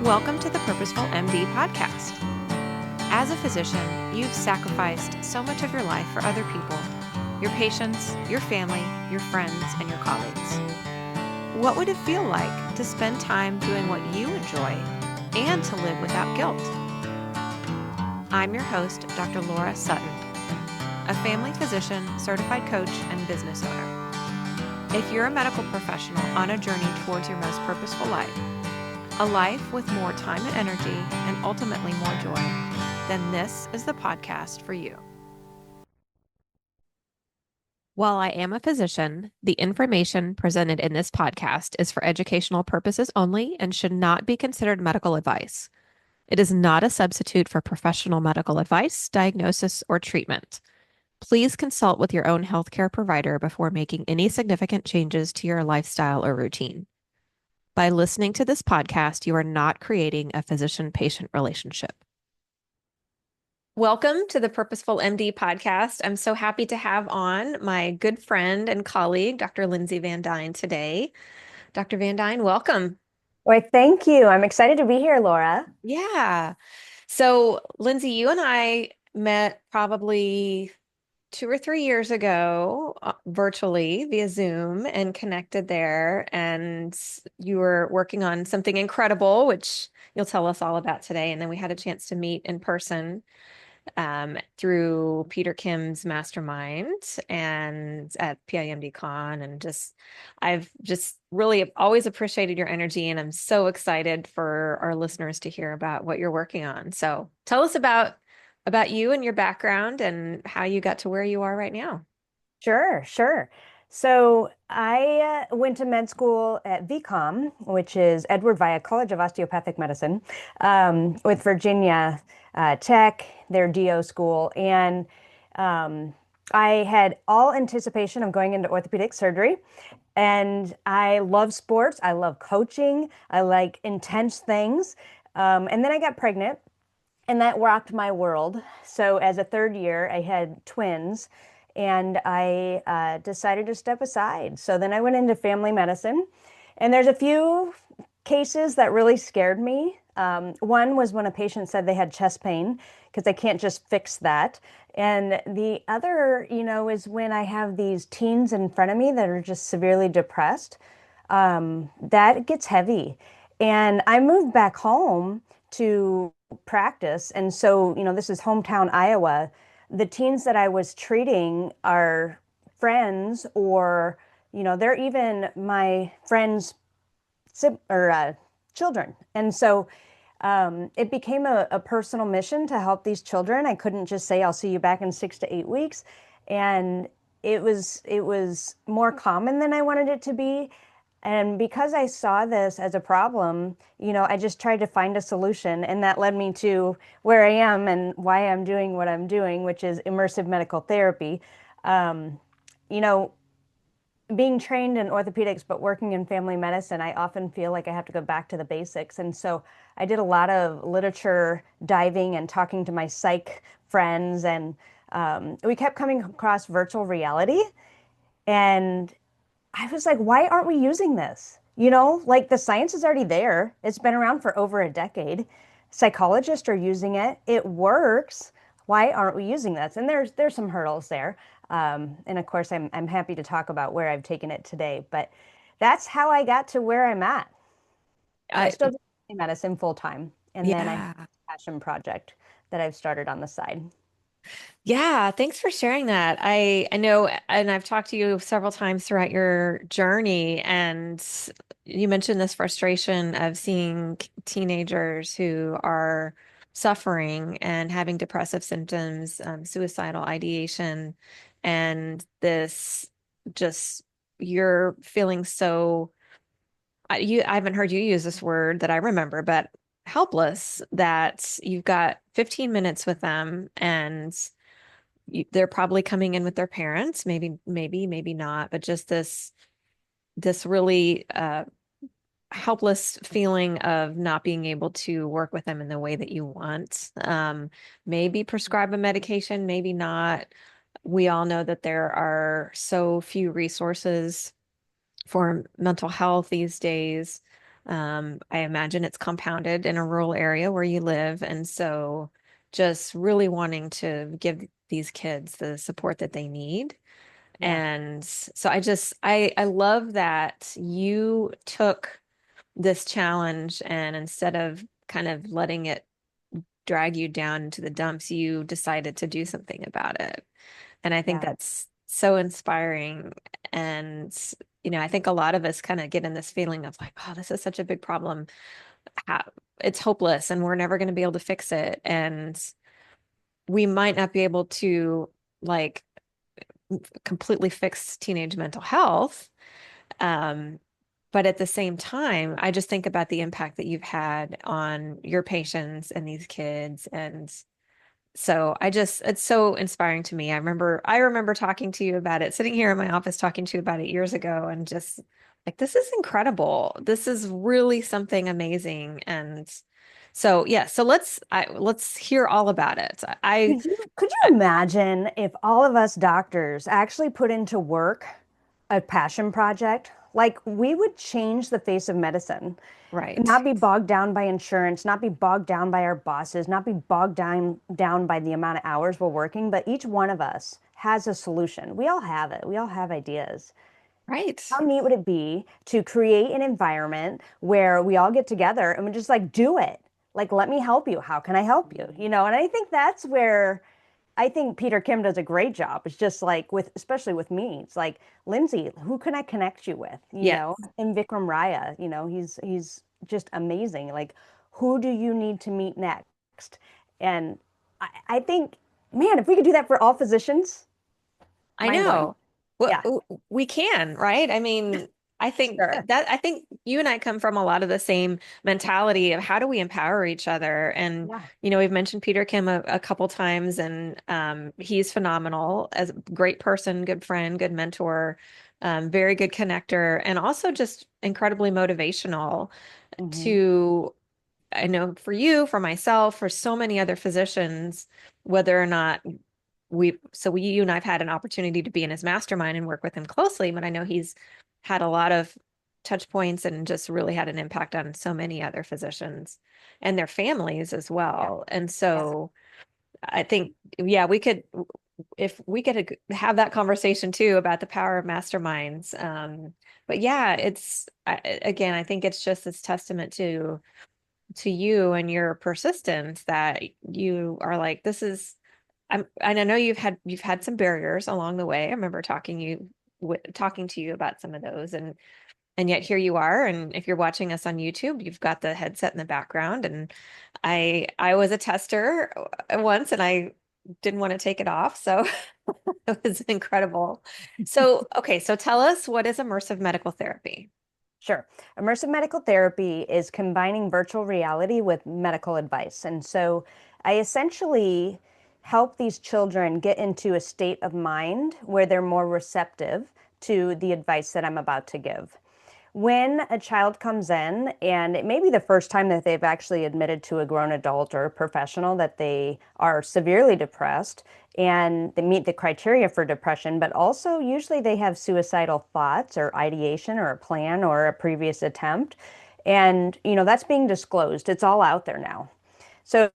Welcome to the Purposeful MD podcast. As a physician, you've sacrificed so much of your life for other people, your patients, your family, your friends, and your colleagues. What would it feel like to spend time doing what you enjoy and to live without guilt? I'm your host, Dr. Laura Sutton, a family physician, certified coach, and business owner. If you're a medical professional on a journey towards your most purposeful life, a life with more time and energy, and ultimately more joy, then this is the podcast for you. While I am a physician, the information presented in this podcast is for educational purposes only and should not be considered medical advice. It is not a substitute for professional medical advice, diagnosis, or treatment. Please consult with your own healthcare provider before making any significant changes to your lifestyle or routine. By listening to this podcast, you are not creating a physician-patient relationship. Welcome to the Purposeful MD podcast. I'm so happy to have on my good friend and colleague, Dr. Lindsey Van Duyn, today. Dr. Van Duyn, welcome. Why, thank you. I'm excited to be here, Laura. Yeah. So, Lindsay, you and I met probably 2 or 3 years ago, virtually via Zoom, and connected there. And you were working on something incredible, which you'll tell us all about today. And then we had a chance to meet in person through Peter Kim's mastermind and at PIMDCon. And I've just really always appreciated your energy. And I'm so excited for our listeners to hear about what you're working on. So tell us about you and your background and how you got to where you are right now. Sure. So I went to med school at VCOM, which is Edward Via College of Osteopathic Medicine, with Virginia Tech, their DO school. And I had all anticipation of going into orthopedic surgery. And I love sports. I love coaching. I like intense things. And then I got pregnant. And that rocked my world. So as a third year, I had twins, and I decided to step aside. So then I went into family medicine, and there's a few cases that really scared me. One was when a patient said they had chest pain, because I can't just fix that. And the other, is when I have these teens in front of me that are just severely depressed. That gets heavy. And I moved back home to practice. And so, this is hometown Iowa. The teens that I was treating are friends, or, they're even my friends' children. And so it became a personal mission to help these children. I couldn't just say, I'll see you back in 6 to 8 weeks. And it was more common than I wanted it to be. And because I saw this as a problem, I just tried to find a solution. And that led me to where I am and why I'm doing what I'm doing, which is immersive medical therapy. Being trained in orthopedics, but working in family medicine, I often feel like I have to go back to the basics. And so I did a lot of literature diving and talking to my psych friends. And we kept coming across virtual reality. And I was like, why aren't we using this? Like the science is already there. It's been around for over a decade. Psychologists are using it. It works. Why aren't we using this? And there's some hurdles there. And of course, I'm happy to talk about where I've taken it today. But that's how I got to where I'm at. I still do medicine full time. And then I have a passion project that I've started on the side. Yeah, thanks for sharing that. I know, and I've talked to you several times throughout your journey, and you mentioned this frustration of seeing teenagers who are suffering and having depressive symptoms, suicidal ideation, and this just you're feeling so, I haven't heard you use this word that I remember, but helpless, that you've got 15 minutes with them and they're probably coming in with their parents, maybe not, but just this really helpless feeling of not being able to work with them in the way that you want. Maybe prescribe a medication, maybe not. We all know that there are so few resources for mental health these days. I imagine it's compounded in a rural area where you live. And so just really wanting to give these kids the support that they need. Yeah, And so I love that you took this challenge and instead of kind of letting it drag you down into the dumps, you decided to do something about it. And I think yeah, that's so inspiring. And, I think a lot of us kind of get in this feeling of like, oh, this is such a big problem. It's hopeless and we're never going to be able to fix it. And we might not be able to like completely fix teenage mental health. Um, but at the same time, I just think about the impact that you've had on your patients and these kids. And so it's so inspiring to me. I remember talking to you about it, sitting here in my office talking to you about it years ago, and just like, this is incredible. This is really something amazing. And so, yeah, so let's hear all about it. Could you imagine if all of us doctors actually put into work a passion project? Like we would change the face of medicine, Right, not be bogged down by insurance, not be bogged down by our bosses, not be bogged down by the amount of hours we're working, but each one of us has a solution. We all have it. We all have ideas. right. How neat would it be to create an environment where we all get together and we just like do it? Like, let me help you. How can I help you? And I think that's where I think Peter Kim does a great job. It's just like especially with me, it's like, Lindsay, who can I connect you with? Yes. And Vikram Raya, he's just amazing. Like, who do you need to meet next? And I think, man, if we could do that for all physicians, I mind blowing. know. Well, Yeah, we can, right? I mean, sure. I think you and I come from a lot of the same mentality of how do we empower each other? And, Yeah. we've mentioned Peter Kim a couple times, and he's phenomenal as a great person, good friend, good mentor, very good connector, and also just incredibly motivational Hmm. to, I know for you, for myself, for so many other physicians, whether or not you and I've had an opportunity to be in his mastermind and work with him closely, but I know he's had a lot of touch points and just really had an impact on so many other physicians and their families as Yeah. well. And Yeah. so I think, yeah, if we could have that conversation too about the power of masterminds. But yeah, again, I think it's just this testament to you and your persistence that you are like, this is and I know you've had some barriers along the way. I remember talking to you about some of those, and yet here you are. And if you're watching us on YouTube, you've got the headset in the background. And I was a tester once, and I didn't want to take it off, so it was incredible. So okay, so tell us, what is immersive medical therapy? Sure. Immersive medical therapy is combining virtual reality with medical advice. And so I essentially help these children get into a state of mind where they're more receptive to the advice that I'm about to give. When a child comes in, and it may be the first time that they've actually admitted to a grown adult or a professional that they are severely depressed and they meet the criteria for depression, but also usually they have suicidal thoughts or ideation or a plan or a previous attempt. And, that's being disclosed. It's all out there now. So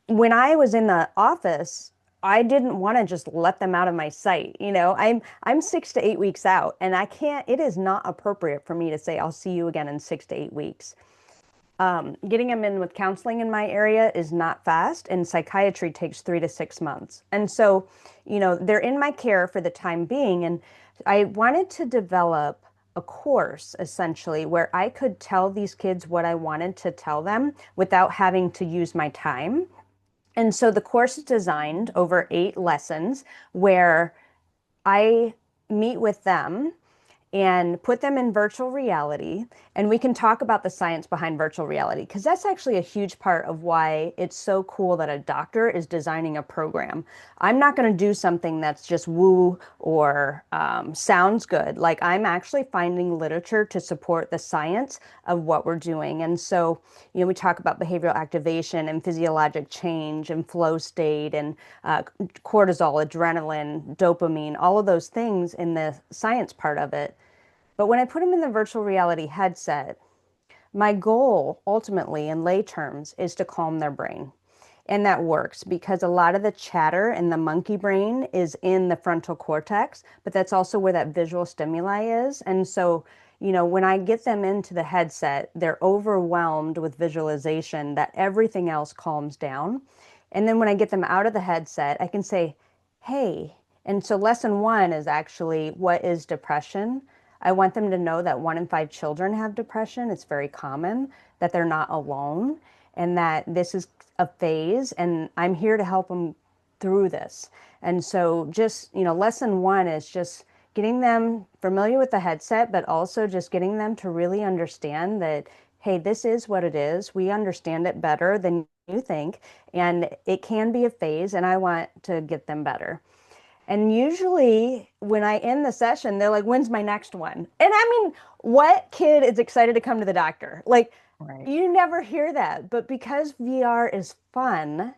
when I was in the office, I didn't want to just let them out of my sight. I'm 6 to 8 weeks out, and I can't. It is not appropriate for me to say I'll see you again in 6 to 8 weeks. Getting them in with counseling in my area is not fast, and psychiatry takes 3 to 6 months. And so, they're in my care for the time being, and I wanted to develop a course essentially where I could tell these kids what I wanted to tell them without having to use my time. And so the course is designed over 8 lessons where I meet with them and put them in virtual reality. And we can talk about the science behind virtual reality because that's actually a huge part of why it's so cool that a doctor is designing a program. I'm not going to do something that's just woo or sounds good. Like I'm actually finding literature to support the science of what we're doing. And so, we talk about behavioral activation and physiologic change and flow state and cortisol, adrenaline, dopamine, all of those things in the science part of it. But when I put them in the virtual reality headset, My goal ultimately in lay terms is to calm their brain. And that works because a lot of the chatter in the monkey brain is in the frontal cortex, but that's also where that visual stimuli is. And so, when I get them into the headset, they're overwhelmed with visualization that everything else calms down. And then when I get them out of the headset, I can say, hey, and so lesson one is actually what is depression? I want them to know that 1 in 5 children have depression. It's very common, that they're not alone, and that this is a phase, and I'm here to help them through this. And so, just, lesson one is just getting them familiar with the headset, but also just getting them to really understand that, hey, this is what it is. We understand it better than you think, and it can be a phase, and I want to get them better. And usually when I end the session, they're like, when's my next one? And I mean, what kid is excited to come to the doctor? Like, Right. you never hear that. But because VR is fun,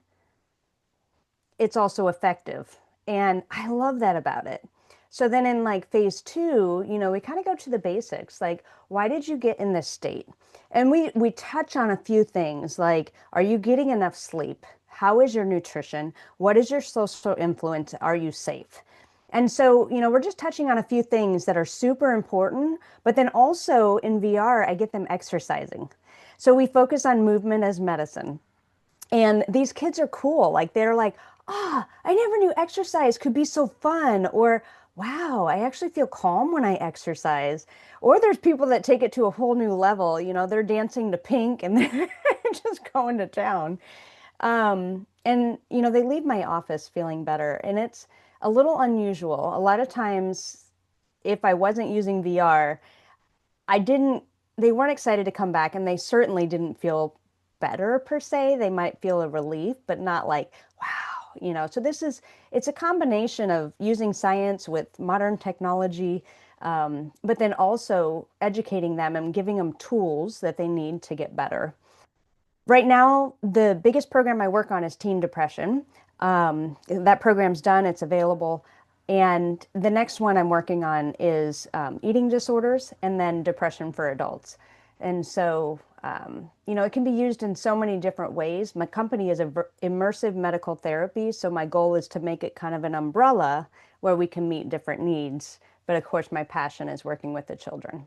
it's also effective. And I love that about it. So then in like phase two, we kind of go to the basics, like why did you get in this state? And we touch on a few things like are you getting enough sleep? How is your nutrition? What is your social influence? Are you safe? And so, we're just touching on a few things that are super important, but then also in VR, I get them exercising. So we focus on movement as medicine. And these kids are cool. Like they're like, I never knew exercise could be so fun. Or, wow, I actually feel calm when I exercise. Or there's people that take it to a whole new level. They're dancing to Pink and they're just going to town. And, they leave my office feeling better. And it's a little unusual. A lot of times, if I wasn't using VR, I didn't, they weren't excited to come back, and they certainly didn't feel better per se. They might feel a relief, but not like, wow, So it's a combination of using science with modern technology, but then also educating them and giving them tools that they need to get better. Right now, the biggest program I work on is teen depression. That program's done, it's available. And the next one I'm working on is eating disorders and then depression for adults. And so, it can be used in so many different ways. My company is Immersive Medical Therapy. So my goal is to make it kind of an umbrella where we can meet different needs. But of course, my passion is working with the children.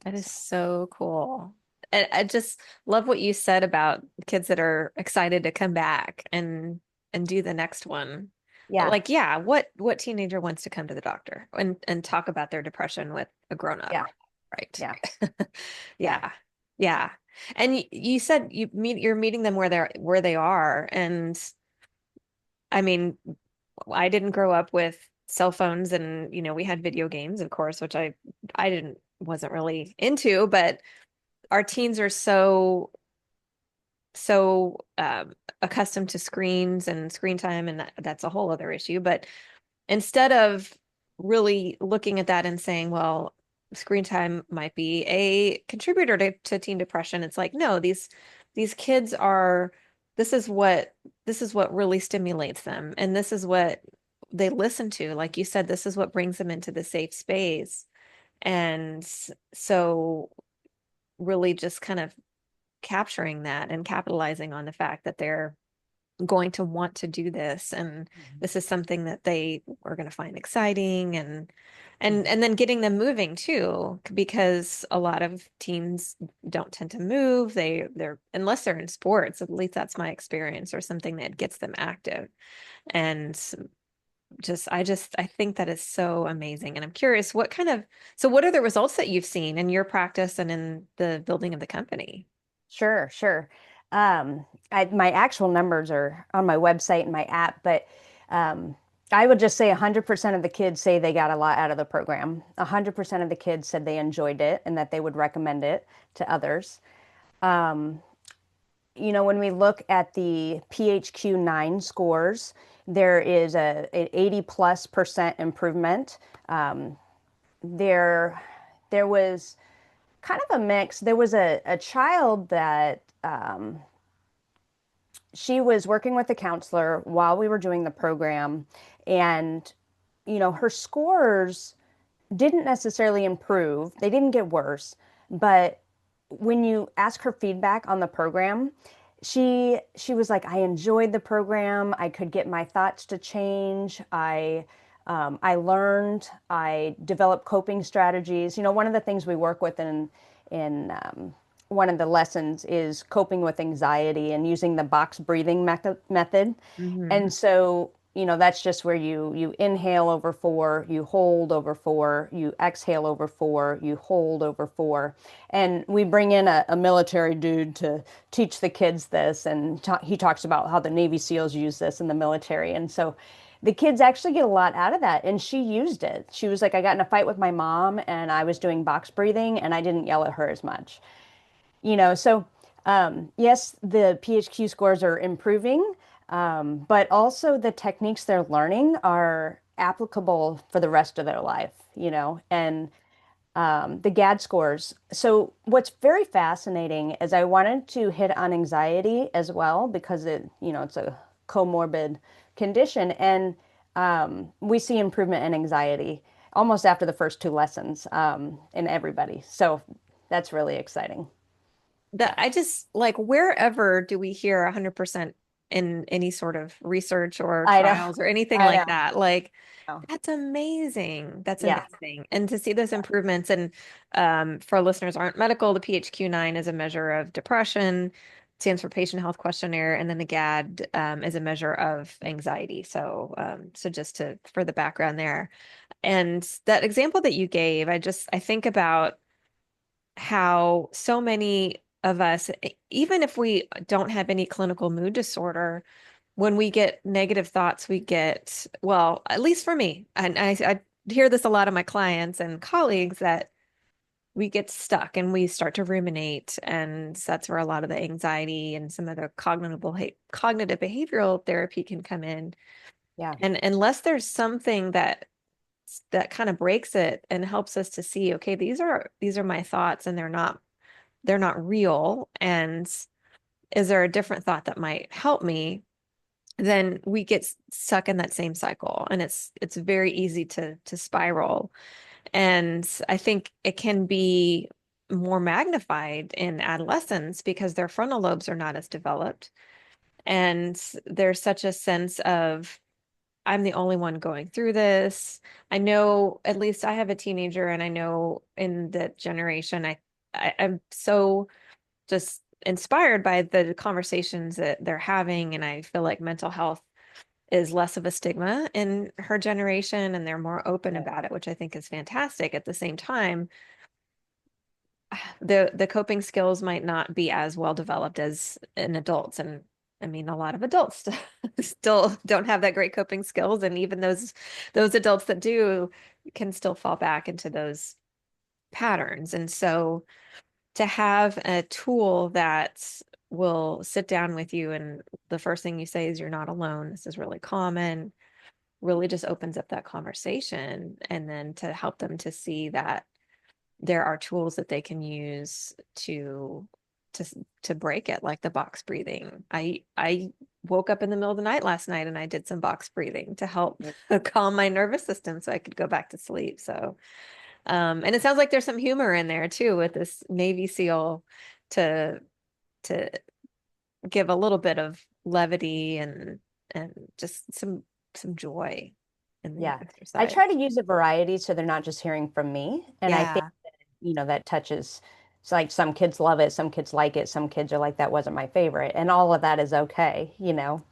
That is So, so cool. I just love what you said about kids that are excited to come back and do the next one. yeah, Like, yeah, what teenager wants to come to the doctor and talk about their depression with a grown up, yeah, right? yeah, yeah. Yeah. Yeah. And you said you're meeting them where they are. And I mean, I didn't grow up with cell phones and we had video games, of course, which I didn't wasn't really into, but our teens are so accustomed to screens and screen time, and that's a whole other issue. But instead of really looking at that and saying, well, screen time might be a contributor to teen depression, it's like, no, these kids are this is what really stimulates them, and this is what they listen to. Like you said, this is what brings them into the safe space. And so really just kind of capturing that and capitalizing on the fact that they're going to want to do this, and Mhm. this is something that they are going to find exciting, and and Mhm. and then getting them moving too, because a lot of teens don't tend to move. They're unless they're in sports, at least that's my experience, or something that gets them active. And I think that is so amazing. And I'm curious, what are the results that you've seen in your practice and in the building of the company? Sure, sure. My actual numbers are on my website and my app, but um, I would just say 100% of the kids say they got a lot out of the program. 100% of the kids said they enjoyed it and that they would recommend it to others. Um, when we look at the PHQ-9 scores, there is an 80 plus percent improvement. Um, there, there was kind of a mix. There was a child that she was working with a counselor while we were doing the program, and her scores didn't necessarily improve. They didn't get worse, but when you ask her feedback on the program, she was like, I enjoyed the program. I could get my thoughts to change. I learned. I developed coping strategies. You know, one of the things we work with in one of the lessons is coping with anxiety and using the box breathing method. Hmm. And so, you know, that's just where you inhale over 4, you hold over 4, you exhale over 4, you hold over 4. And we bring in a military dude to teach the kids this, and he talks about how the Navy SEALs use this in the military. And so the kids actually get a lot out of that. And she used it. She was like, I got in a fight with my mom and I was doing box breathing and I didn't yell at her as much. You know, so yes, the PHQ scores are improving, but also the techniques they're learning are applicable for the rest of their life, you know, and the GAD scores. So what's very fascinating is I wanted to hit on anxiety as well because you know, it's a comorbid condition, and we see improvement in anxiety almost after the first 2 lessons in everybody. So that's really exciting. That I just like wherever do we hear 100% in any sort of research or I know. trials or anything I like know. that? Like Oh, that's amazing. That's yeah. amazing. And to see those improvements, and for listeners aren't medical, the PHQ-9 is a measure of depression, stands for Patient Health Questionnaire, and then the GAD is a measure of anxiety. So just to for the background there. And that example that you gave, I think about how so many of us, even if we don't have any clinical mood disorder, when we get negative thoughts, we get, well, at least for me, and I hear this a lot of my clients and colleagues that we get stuck and we start to ruminate. And that's where a lot of the anxiety and some of the cognitive behavioral therapy can come in. Yeah. And unless there's something that kind of breaks it and helps us to see, okay, these are my thoughts and they're not real. And is there a different thought that might help me? Then we get stuck in that same cycle, and it's very easy to spiral. And I think it can be more magnified in adolescents because their frontal lobes are not as developed. And there's such a sense of, I'm the only one going through this. I know, at least I have a teenager, and I know in the generation, I'm so just inspired by the conversations that they're having. And I feel like mental health is less of a stigma in her generation, and they're more open Right. about it, which I think is fantastic. At the same time, the coping skills might not be as well developed as in adults. And I mean, a lot of adults still don't have that great coping skills. And even those adults that do can still fall back into those patterns. And so to have a tool that will sit down with you, and the first thing you say is you're not alone. This is really common, really just opens up that conversation. And then to help them to see that there are tools that they can use to to break it, like the box breathing. I woke up in the middle of the night last night and I did some box breathing to help calm my nervous system so I could go back to sleep. So and it sounds like there's some humor in there too with this Navy SEAL to to give a little bit of levity and just some joy in the Yeah. I exercise. try to use a variety so they're not just hearing from me. And I think, Yeah, you know, that touches, it's like some kids love it, some kids like it, some kids are like, that wasn't my favorite. And all of that is okay, you know.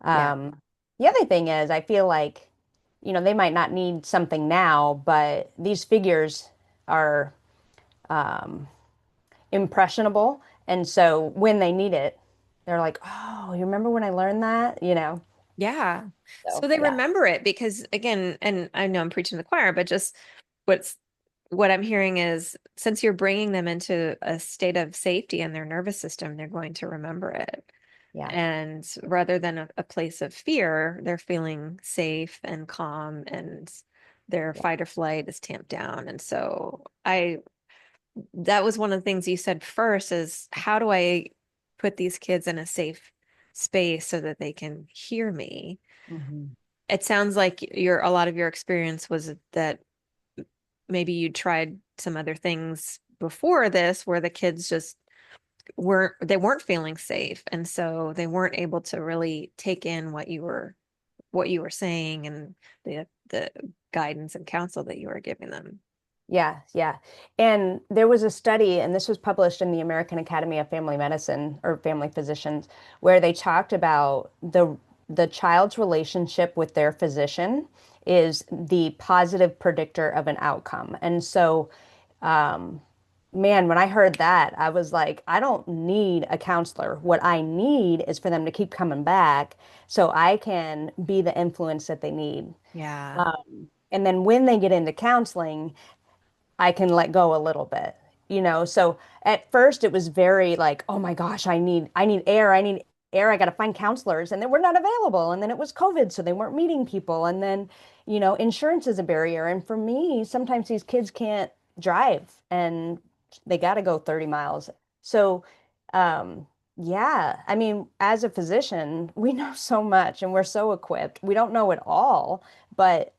yeah, The other thing is, I feel like, you know, they might not need something now, but these figures are impressionable. And so when they need it, they're like, oh, you remember when I learned that? You know? yeah. So, So they yeah. remember it because, again, and I know I'm preaching to the choir, but just what's what I'm hearing is since you're bringing them into a state of safety in their nervous system, they're going to remember it. Yeah. And rather than a place of fear, they're feeling safe and calm, and their Yeah. fight or flight is tamped down. And so that was one of the things you said first is how do I put these kids in a safe space so that they can hear me? Mhm. It sounds like a lot of your experience was that maybe you tried some other things before this where the kids just weren't feeling safe, and so they weren't able to really take in what you were saying and the guidance and counsel that you were giving them. Yeah, yeah. And there was a study, and this was published in the American Academy of Family Medicine or Family Physicians, where they talked about the child's relationship with their physician is the positive predictor of an outcome. And so, um, man, when I heard that, I was like, I don't need a counselor. What I need is for them to keep coming back so I can be the influence that they need. Yeah. And then when they get into counseling, I can let go a little bit, you know? So at first it was very like, oh my gosh, I need air, I got to find counselors. And then we're not available. And then it was COVID, so they weren't meeting people. And then, insurance is a barrier. And for me, sometimes these kids can't drive and they got to go 30 miles. So, yeah, I mean, as a physician, we know so much and we're so equipped. We don't know it all, but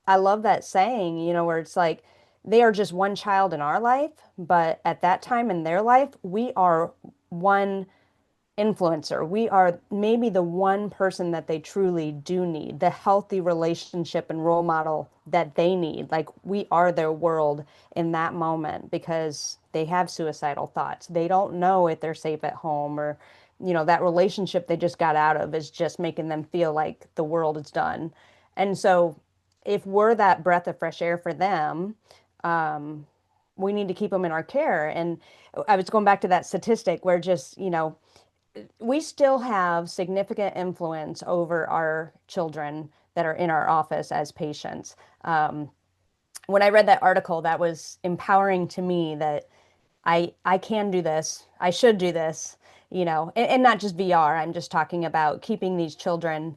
I love that saying, where it's like they are just one child in our life, but at that time in their life, we are one influencer. We are maybe the one person that they truly do need, the healthy relationship and role model that they need. Like we are their world in that moment because they have suicidal thoughts. They don't know if they're safe at home or, that relationship they just got out of is just making them feel like the world is done. And so if we're that breath of fresh air for them, um, we need to keep them in our care. And I was going back to that statistic where just, we still have significant influence over our children that are in our office as patients. When I read that article, that was empowering to me that I can do this. I should do this, and not just VR. I'm just talking about keeping these children,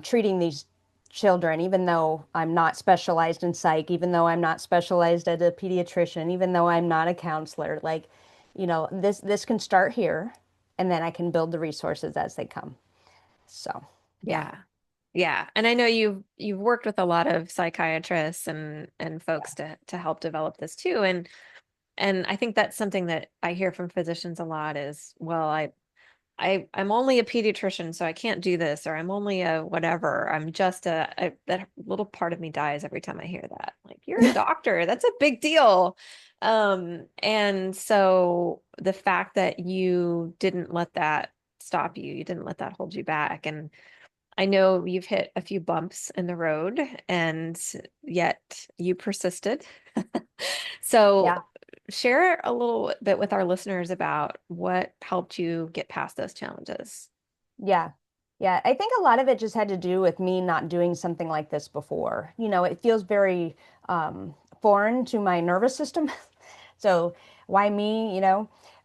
treating these children, even though I'm not specialized in psych, even though I'm not specialized as a pediatrician, even though I'm not a counselor. Like, this can start here, and then I can build the resources as they come. So, yeah, Yeah. Yeah. And I know you've worked with a lot of psychiatrists and folks to help develop this too. And I think that's something that I hear from physicians a lot is, well, I'm only a pediatrician, so I can't do this, or I'm only a whatever. I'm just that little part of me dies every time I hear that. Like, you're a doctor. That's a big deal. And so the fact that you didn't let that stop you, you didn't let that hold you back. And I know you've hit a few bumps in the road, and yet you persisted. So yeah. share a little bit with our listeners about what helped you get past those challenges. Yeah. Yeah. I think a lot of it just had to do with me not doing something like this before. It feels very foreign to my nervous system. So why me,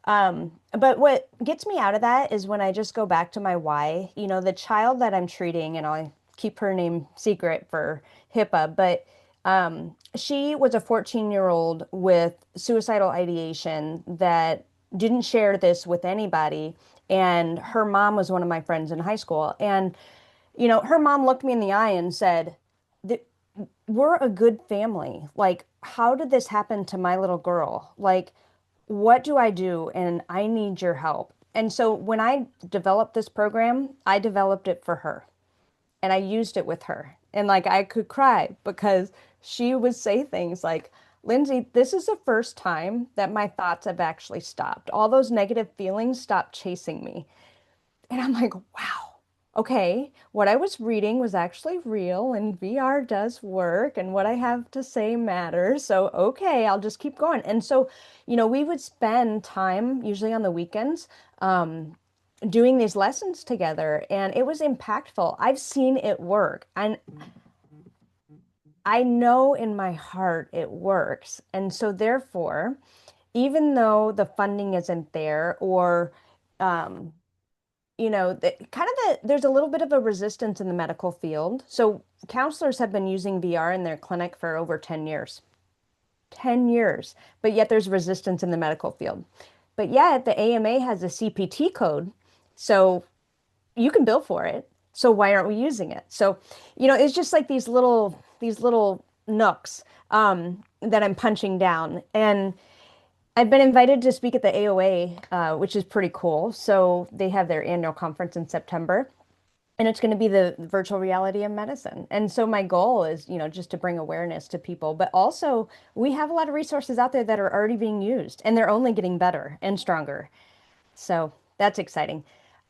But what gets me out of that is when I just go back to my why. The child that I'm treating, and I'll keep her name secret for HIPAA, but she was a 14-year-old with suicidal ideation that didn't share this with anybody. And her mom was one of my friends in high school. And, her mom looked me in the eye and said, we're a good family. Like, how did this happen to my little girl? Like, what do I do? And I need your help. And so when I developed this program, I developed it for her and I used it with her. And like I could cry because she would say things like, Lindsay, this is the first time that my thoughts have actually stopped. All those negative feelings stopped chasing me. And I'm like, wow, okay, what I was reading was actually real and VR does work and what I have to say matters. So, okay, I'll just keep going. And so, we would spend time, usually on the weekends, doing these lessons together, and it was impactful. I've seen it work. And I know in my heart it works. And so, therefore, even though the funding isn't there or um, there's a little bit of a resistance in the medical field. So counselors have been using VR in their clinic for over 10 years. 10 years, but yet there's resistance in the medical field. But yet the AMA has a CPT code, so you can bill for it. So why aren't we using it? So, it's just like these little nooks that I'm punching down. And I've been invited to speak at the AOA, which is pretty cool. So they have their annual conference in September, and it's going to be the virtual reality of medicine. And so my goal is, just to bring awareness to people, but also we have a lot of resources out there that are already being used, and they're only getting better and stronger. So that's exciting.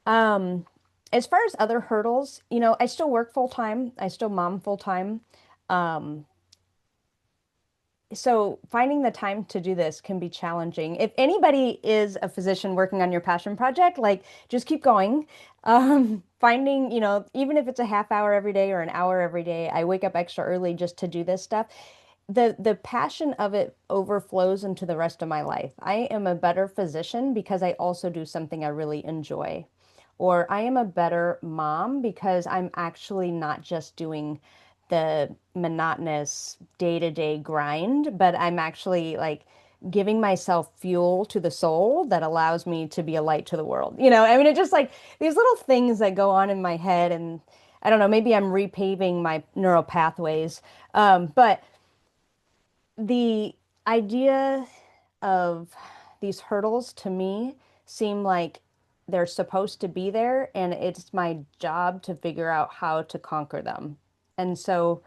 Um, as far as other hurdles, I still work full time. I still mom full time. Um, so finding the time to do this can be challenging. If anybody is a physician working on your passion project, like just keep going. Finding, even if it's a half hour every day or an hour every day, I wake up extra early just to do this stuff. The passion of it overflows into the rest of my life. I am a better physician because I also do something I really enjoy. Or I am a better mom because I'm actually not just doing the monotonous day-to-day grind, but I'm actually like giving myself fuel to the soul that allows me to be a light to the world. I mean, it's just like these little things that go on in my head, and I don't know, maybe I'm repaving my neural pathways. But the idea of these hurdles to me seem like they're supposed to be there, and it's my job to figure out how to conquer them. And so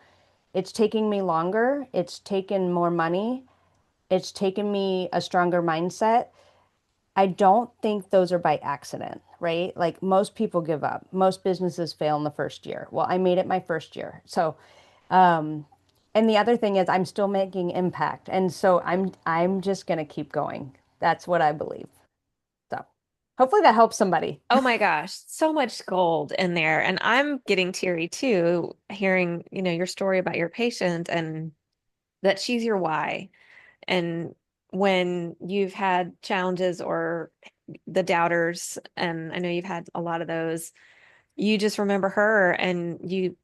it's taking me longer, it's taken more money, it's taken me a stronger mindset. I don't think those are by accident, right? Like most people give up. Most businesses fail in the first year. Well, I made it my first year. So, um, and the other thing is I'm still making impact. And so I'm just gonna keep going. That's what I believe. So hopefully that helps somebody. Oh my gosh, so much gold in there. And I'm getting teary too, hearing, your story about your patient and that she's your why. And when you've had challenges or the doubters, and I know you've had a lot of those, you just remember her and you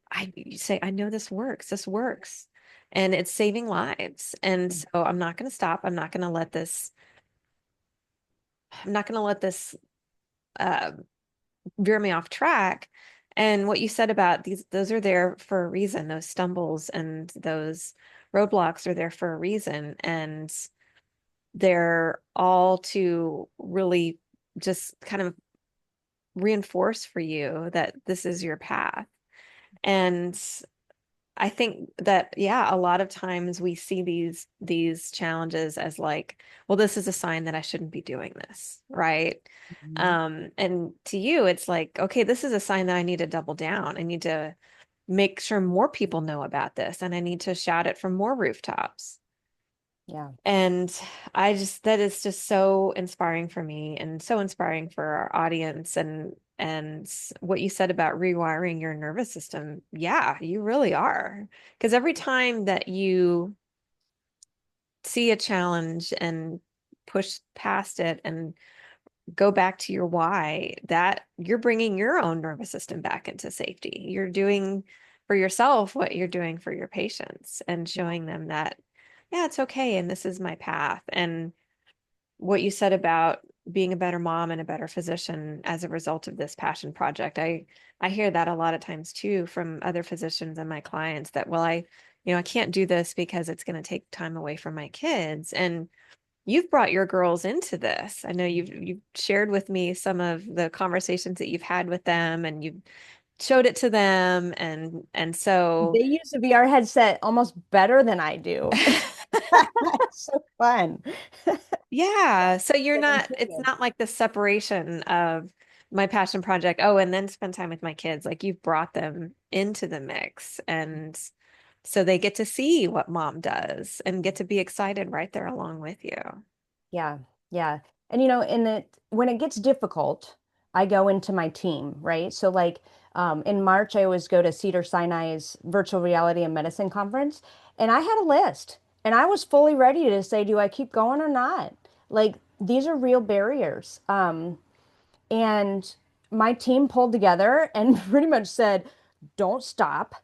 say, I know this works. This works. And it's saving lives. And so I'm not going to stop. I'm not going to let this uh, veer me off track. And what you said about those are there for a reason. Those stumbles and those roadblocks are there for a reason. And they're all to really just kind of reinforce for you that this is your path. And I think that, yeah, a lot of times we see these challenges as like, well, this is a sign that I shouldn't be doing this, right? Mhm. And to you, it's like, okay, this is a sign that I need to double down. I need to make sure more people know about this, and I need to shout it from more rooftops. Yeah. And that is just so inspiring for me and so inspiring for our audience and what you said about rewiring your nervous system. Yeah, you really are. Because every time that you see a challenge and push past it and go back to your why, that you're bringing your own nervous system back into safety. You're doing for yourself what you're doing for your patients and showing them that, yeah, it's okay. And this is my path. And what you said about being a better mom and a better physician as a result of this passion project. I hear that a lot of times too from other physicians and my clients that, well, I can't do this because it's going to take time away from my kids. And you've brought your girls into this. I know you've shared with me some of the conversations that you've had with them and you've showed it to them and so They use a VR headset almost better than I do. It's so fun. yeah, so you're They're not, it's intuitive. not like the separation of my passion project, oh, and then spend time with my kids. Like you've brought them into the mix. And so they get to see what mom does and get to be excited right there along with you. Yeah, yeah. And when it gets difficult, I go into my team, right? So like in March, I always go to Cedar Sinai's virtual reality and medicine conference, and I had a list, and I was fully ready to say, do I keep going or not? Like these are real barriers. And my team pulled together and pretty much said, don't stop.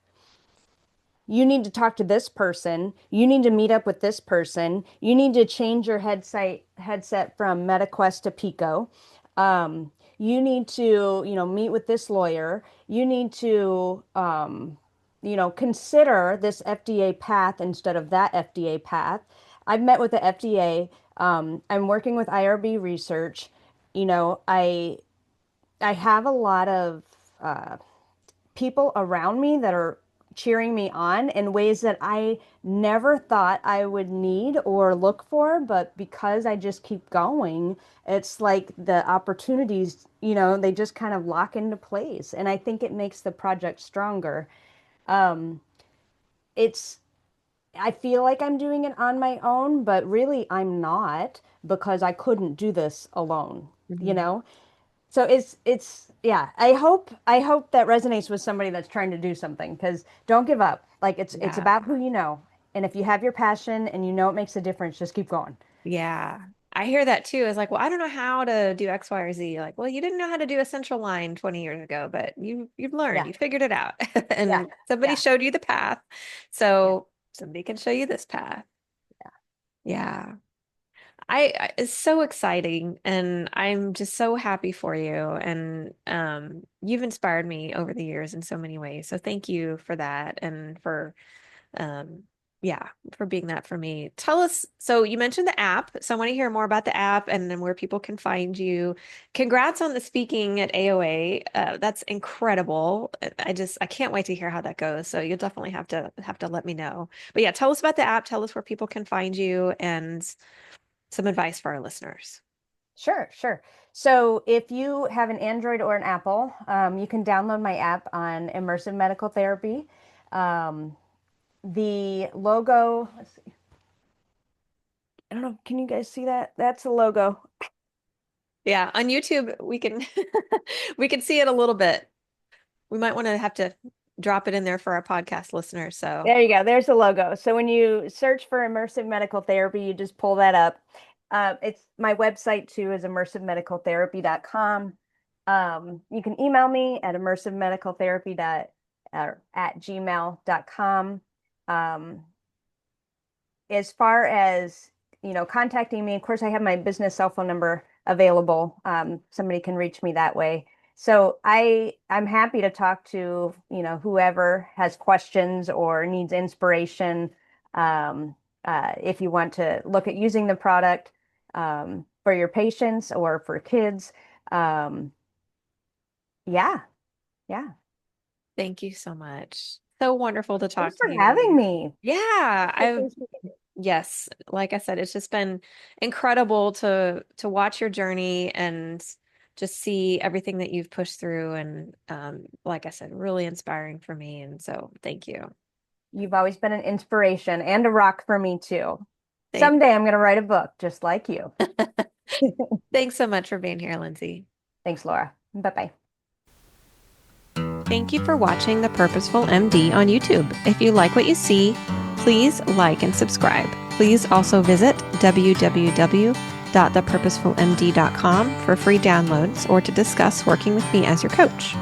You need to talk to this person. You need to meet up with this person. You need to change your headset from MetaQuest to Pico. You need to, meet with this lawyer. You need to, consider this FDA path instead of that FDA path. I've met with the FDA. I'm working with IRB research. You know, I have a lot of uh, people around me that are cheering me on in ways that I never thought I would need or look for, but because I just keep going, it's like the opportunities, they just kind of lock into place. And I think it makes the project stronger. Um, it's I feel like I'm doing it on my own, but really I'm not because I couldn't do this alone, you Mhm. know? So it's yeah, I hope that resonates with somebody that's trying to do something because don't give up. Like it's Yeah. about who you know. And if you have your passion and you know it makes a difference, just keep going. Yeah. I hear that too. It's like, well, I don't know how to do X, Y, or Z. Like, well, you didn't know how to do a central line 20 years ago, but you've learned, Yeah. you figured it out. Yeah. And somebody Yeah. showed you the path. Yeah. So somebody can show you this path. Yeah. It's so exciting and I'm just so happy for you. And you've inspired me over the years in so many ways. So thank you for that and for um yeah, for being that for me. Tell us, so you mentioned the app, so I want to hear more about the app and then where people can find you. Congrats on the speaking at AOA. That's incredible. I can't wait to hear how that goes. So you'll definitely have to let me know. But yeah, tell us about the app, tell us where people can find you and some advice for our listeners. Sure, sure. So if you have an Android or an Apple, you can download my app on Immersive Medical Therapy. Um, the logo, let's see. I don't know, can you guys see that? That's the logo. Yeah, on YouTube we can we can see it a little bit. We might want to have to drop it in there for our podcast listeners. So There you go. There's the logo. So when you search for immersive medical therapy, you just pull that up. It's my website too is immersivemedicaltherapy.com. You can email me at immersivemedicaltherapy at gmail.com. Um, as far as contacting me, of course I have my business cell phone number available. Somebody can reach me that way. So I'm happy to talk to whoever has questions or needs inspiration. um, if you want to look at using the product for your patients or for kids. um, yeah, yeah. thank you so much. So wonderful to Thanks talk to for having you. me. Yeah, I I've appreciate it. yes, like I said, it's just been incredible to watch your journey and just see everything that you've pushed through and like I said, really inspiring for me. And so thank you. You've always been an inspiration and a rock for me too. Thank, Someday I'm going to write a book just like you. thanks so much for being here, Lindsay. Thanks, Laura. Bye-bye. Thank you for watching The Purposeful MD on YouTube. If you like what you see, please like and subscribe. Please also visit www.thepurposefulmd.com for free downloads or to discuss working with me as your coach.